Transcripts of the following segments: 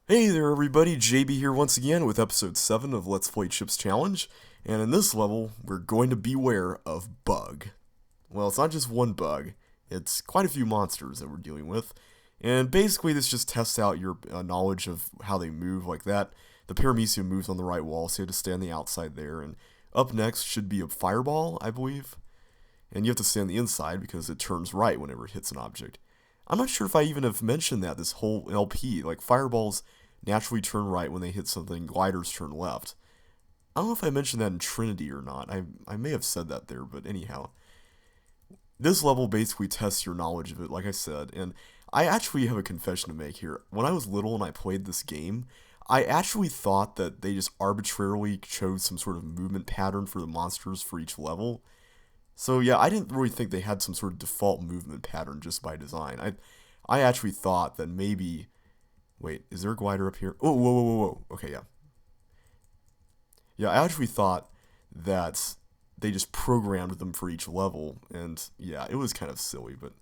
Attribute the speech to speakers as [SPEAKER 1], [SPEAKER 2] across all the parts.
[SPEAKER 1] Hey there everybody, JB here once again with episode 7 of Let's Play Chips Challenge, and in this level, we're going to beware of bug. Well, it's not just one bug, it's quite a few monsters that we're dealing with, and basically this just tests out your knowledge of how they move like that. The paramecium moves on the right wall, so you have to stay on the outside there, and up next should be a fireball, I believe, and you have to stay on the inside because it turns right whenever it hits an object. I'm not sure if I even have mentioned that this whole LP, like fireballs naturally turn right when they hit something, gliders turn left. I don't know if I mentioned that in Trinity or not. I may have said that there, but anyhow. This level basically tests your knowledge of it, like I said, and I actually have a confession to make here. When I was little and I played this game, I actually thought that they just arbitrarily chose some sort of movement pattern for the monsters for each level. So yeah, I didn't really think they had some sort of default movement pattern just by design. I actually thought that maybe. Wait, is there a glider up here? Oh, whoa, whoa, whoa, whoa. Okay, yeah. Yeah, I actually thought that they just programmed them for each level, and yeah, it was kind of silly, but.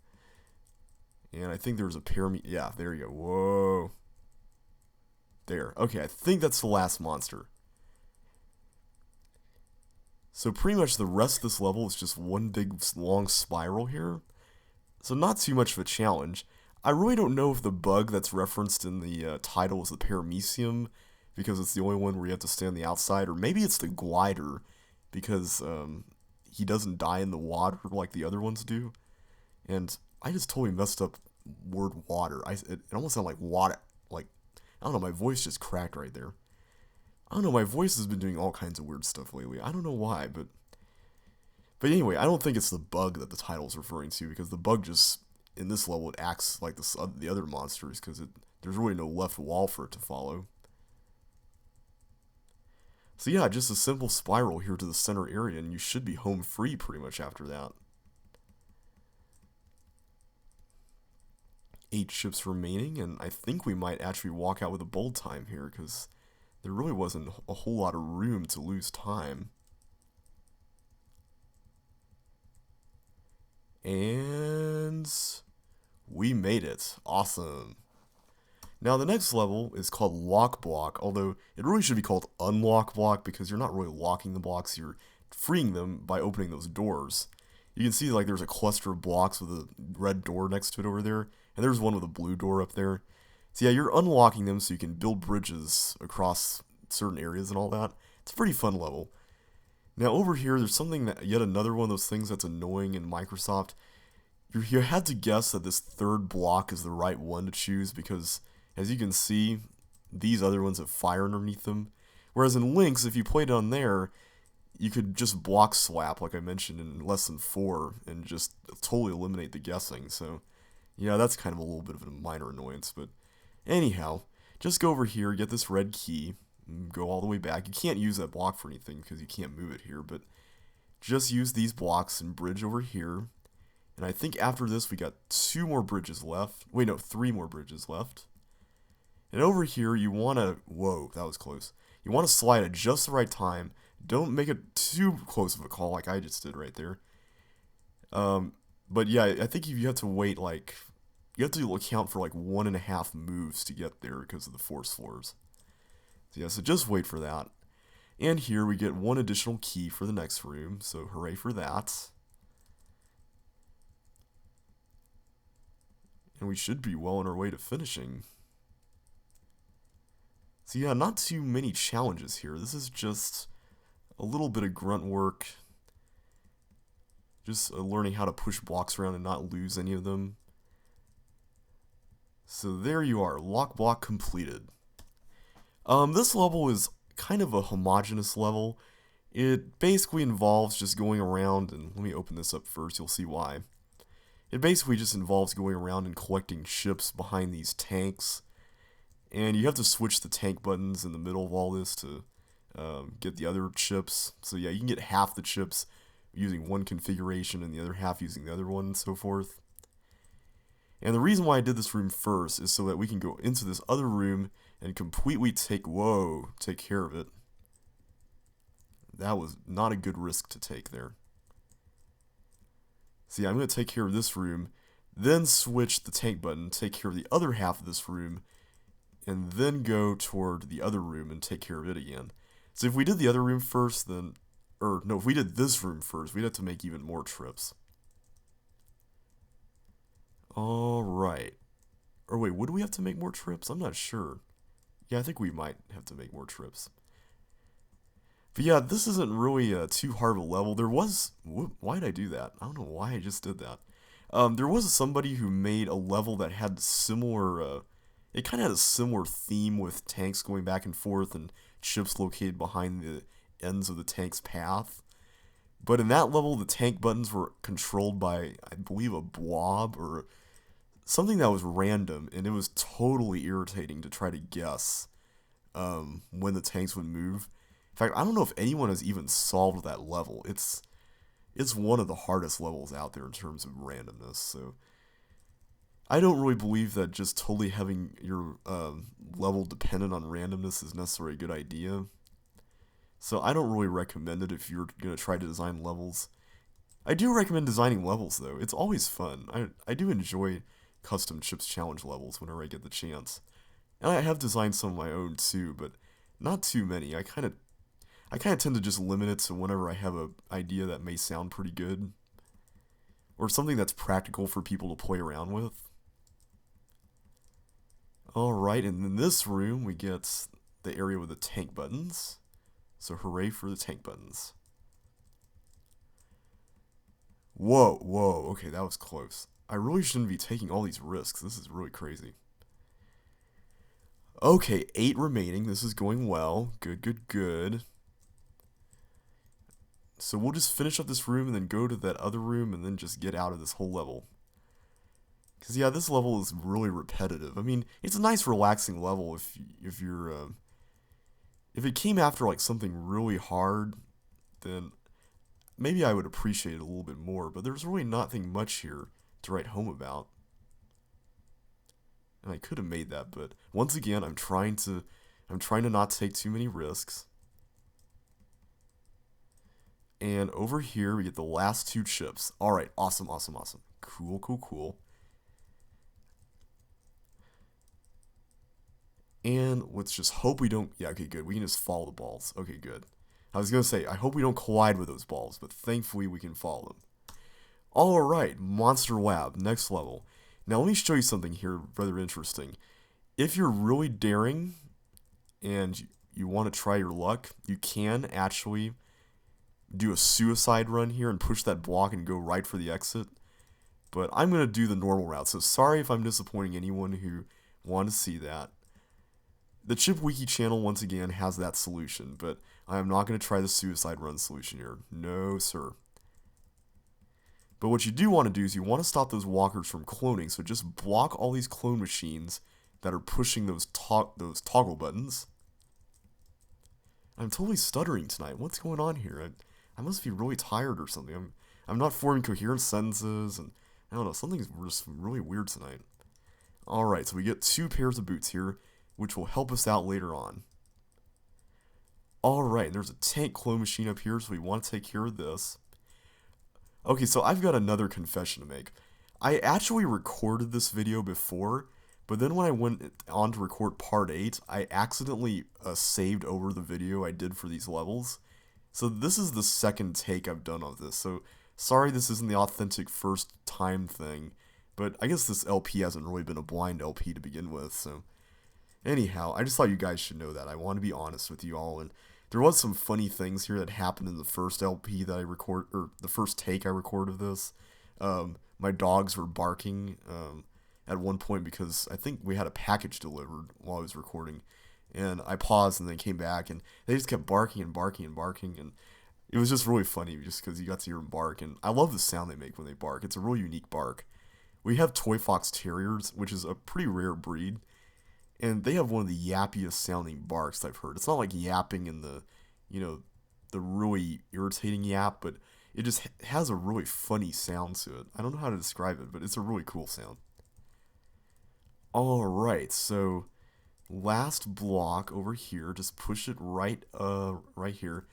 [SPEAKER 1] And I think there was a pyramid. Yeah, there you go. Whoa. There. Okay, I think that's the last monster. So pretty much the rest of this level is just one big long spiral here. So not too much of a challenge. I really don't know if the bug that's referenced in the title is the paramecium, because it's the only one where you have to stay on the outside, or maybe it's the glider, because he doesn't die in the water like the other ones do. And I just totally messed up word water. It almost sounded like water. Like, I don't know, my voice just cracked right there. I don't know, my voice has been doing all kinds of weird stuff lately. I don't know why, but anyway, I don't think it's the bug that the title's referring to, because the bug just, in this level, it acts like the other monsters, because there's really no left wall for it to follow. So yeah, just a simple spiral here to the center area, and you should be home free pretty much after that. 8 ships remaining, and I think we might actually walk out with a bold time here, because there really wasn't a whole lot of room to lose time. And we made it. Awesome. Now the next level is called Lock Block, although it really should be called Unlock Block, because you're not really locking the blocks, you're freeing them by opening those doors. You can see like there's a cluster of blocks with a red door next to it over there, and there's one with a blue door up there. So yeah, you're unlocking them so you can build bridges across certain areas and all that. It's a pretty fun level. Now over here, there's something that, yet another one of those things that's annoying in Microsoft. You had to guess that this third block is the right one to choose, because as you can see, these other ones have fire underneath them. Whereas in Lynx, if you played on there, you could just block swap, like I mentioned, in less than 4, and just totally eliminate the guessing. So yeah, that's kind of a little bit of a minor annoyance, but anyhow, just go over here, get this red key, and go all the way back. You can't use that block for anything because you can't move it here, but just use these blocks and bridge over here. And I think after this we got 2 more bridges left. Wait, no, 3 more bridges left. And over here you want to, whoa, that was close. You want to slide at just the right time. Don't make it too close of a call like I just did right there. But yeah, I think you have to wait like, you have to account for like 1.5 moves to get there because of the force floors. So yeah, so just wait for that. And here we get 1 additional key for the next room, so hooray for that. And we should be well on our way to finishing. So yeah, not too many challenges here. This is just a little bit of grunt work. Just learning how to push blocks around and not lose any of them. So there you are, lock block completed. This level is kind of a homogeneous level. It basically involves just going around, and let me open this up first, you'll see why. It basically just involves going around and collecting chips behind these tanks. And you have to switch the tank buttons in the middle of all this to get the other chips. So yeah, you can get half the chips using one configuration and the other half using the other one, and so forth. And the reason why I did this room first is so that we can go into this other room and completely take care of it. That was not a good risk to take there. See, I'm going to take care of this room, then switch the tank button, take care of the other half of this room, and then go toward the other room and take care of it again. So if we did the other room first, then, or no, if we did this room first, we'd have to make even more trips. Alright. Or wait, would we have to make more trips? I'm not sure. Yeah, I think we might have to make more trips. But yeah, this isn't really too hard of a level. There was... Why did I do that? I don't know why I just did that. There was somebody who made a level that had similar... it kind of had a similar theme with tanks going back and forth and ships located behind the ends of the tank's path. But in that level, the tank buttons were controlled by, I believe, a blob or something that was random, and it was totally irritating to try to guess when the tanks would move. In fact, I don't know if anyone has even solved that level. It's one of the hardest levels out there in terms of randomness, so I don't really believe that just totally having your level dependent on randomness is necessarily a good idea. So I don't really recommend it if you're going to try to design levels. I do recommend designing levels, though. It's always fun. I do enjoy custom Chips Challenge levels whenever I get the chance. And I have designed some of my own, too, but not too many. I kind of tend to just limit it to whenever I have an idea that may sound pretty good, or something that's practical for people to play around with. Alright, and in this room we get the area with the tank buttons. So hooray for the tank buttons. Whoa, whoa, okay, that was close. I really shouldn't be taking all these risks. This is really crazy. Okay, 8 remaining. This is going well. Good, good, good. So we'll just finish up this room and then go to that other room and then just get out of this whole level. Because, yeah, this level is really repetitive. I mean, it's a nice, relaxing level if you're... if it came after, like, something really hard, then maybe I would appreciate it a little bit more. But there's really nothing much here to write home about. And I could have made that, but once again, I'm trying to not take too many risks. And over here, we get the last 2 chips. Alright, awesome, awesome, awesome. Cool, cool, cool. And let's just hope we don't... Yeah, okay, good. We can just follow the balls. Okay, good. I was going to say, I hope we don't collide with those balls, but thankfully we can follow them. Alright, Monster Lab, next level. Now let me show you something here rather interesting. If you're really daring and you want to try your luck, you can actually do a suicide run here and push that block and go right for the exit. But I'm going to do the normal route, so sorry if I'm disappointing anyone who wanted to see that. The Chip Wiki channel, once again, has that solution, but I am not going to try the suicide run solution here. No, sir. But what you do want to do is you want to stop those walkers from cloning, so just block all these clone machines that are pushing those toggle buttons. I'm totally stuttering tonight. What's going on here? I must be really tired or something. I'm not forming coherent sentences, and I don't know, something's just really weird tonight. Alright, so we get 2 pairs of boots here, which will help us out later on. Alright, there's a tank clone machine up here, so we want to take care of this. Okay, so I've got another confession to make. I actually recorded this video before, but then when I went on to record part 8, I accidentally saved over the video I did for these levels. So this is the second take I've done of this, so sorry this isn't the authentic first time thing, but I guess this LP hasn't really been a blind LP to begin with, so... Anyhow, I just thought you guys should know that. I want to be honest with you all, and there was some funny things here that happened in the first LP that I record, or the first take I recorded of this. My dogs were barking at one point because I think we had a package delivered while I was recording, and I paused and then came back, and they just kept barking and barking and barking, and it was just really funny just because you got to hear them bark, and I love the sound they make when they bark. It's a really unique bark. We have Toy Fox Terriers, which is a pretty rare breed, and they have one of the yappiest sounding barks I've heard. It's not like yapping in the, the really irritating yap, but it just has a really funny sound to it. I don't know how to describe it, but it's a really cool sound. Alright, so last block over here, just push it right here.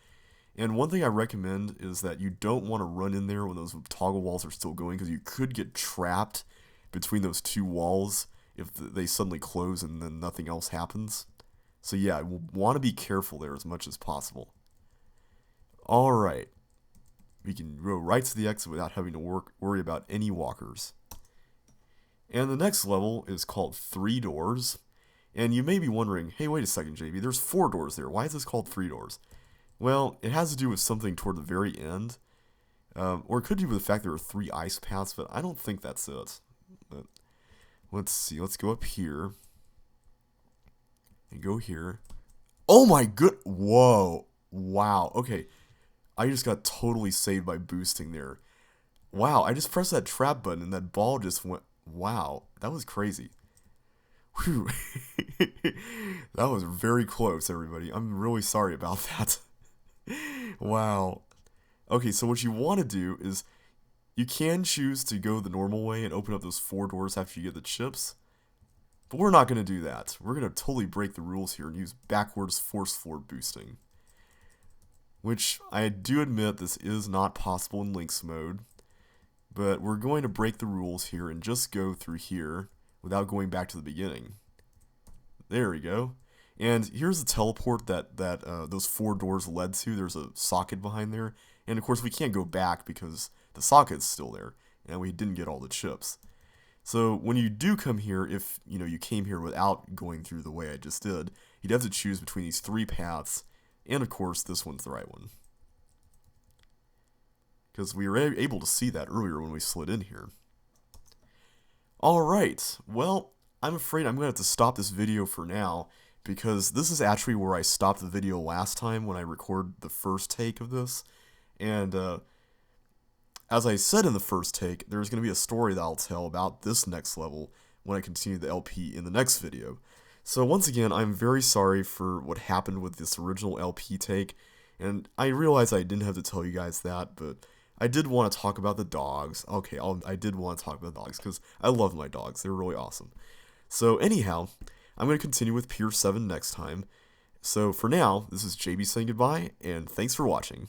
[SPEAKER 1] And one thing I recommend is that you don't want to run in there when those toggle walls are still going, because you could get trapped between those 2 walls if they suddenly close and then nothing else happens. So yeah, we'll want to be careful there as much as possible. Alright, we can go right to the exit without having to worry about any walkers. And the next level is called 3 doors. And you may be wondering, hey, wait a second, JB, there's 4 doors there. Why is this called 3 doors? Well, it has to do with something toward the very end. Or it could do with the fact there are 3 ice paths, but I don't think that's it. But let's see, let's go up here. And go here. Oh my good, whoa, wow, okay. I just got totally saved by boosting there. Wow, I just pressed that trap button and that ball just went, wow, that was crazy. Whew. That was very close, everybody. I'm really sorry about that. Wow. Okay, so what you want to do is you can choose to go the normal way and open up those 4 doors after you get the chips. But we're not going to do that. We're going to totally break the rules here and use backwards force floor boosting. Which, I do admit, this is not possible in Link's mode. But we're going to break the rules here and just go through here without going back to the beginning. There we go. And here's the teleport that those 4 doors led to. There's a socket behind there. And of course we can't go back because the socket's still there. And we didn't get all the chips. So when you do come here, if you came here without going through the way I just did, you'd have to choose between these 3 paths. And of course this one's the right one. Because we were able to see that earlier when we slid in here. Alright, well, I'm afraid I'm going to have to stop this video for now, because this is actually where I stopped the video last time when I recorded the first take of this. And as I said in the first take, there's going to be a story that I'll tell about this next level when I continue the LP in the next video. So once again, I'm very sorry for what happened with this original LP take, and I realize I didn't have to tell you guys that, but I did want to talk about the dogs. Okay, I did want to talk about the dogs, because I love my dogs. They're really awesome. So anyhow, I'm going to continue with Pier 7 next time. So for now, this is JB saying goodbye, and thanks for watching.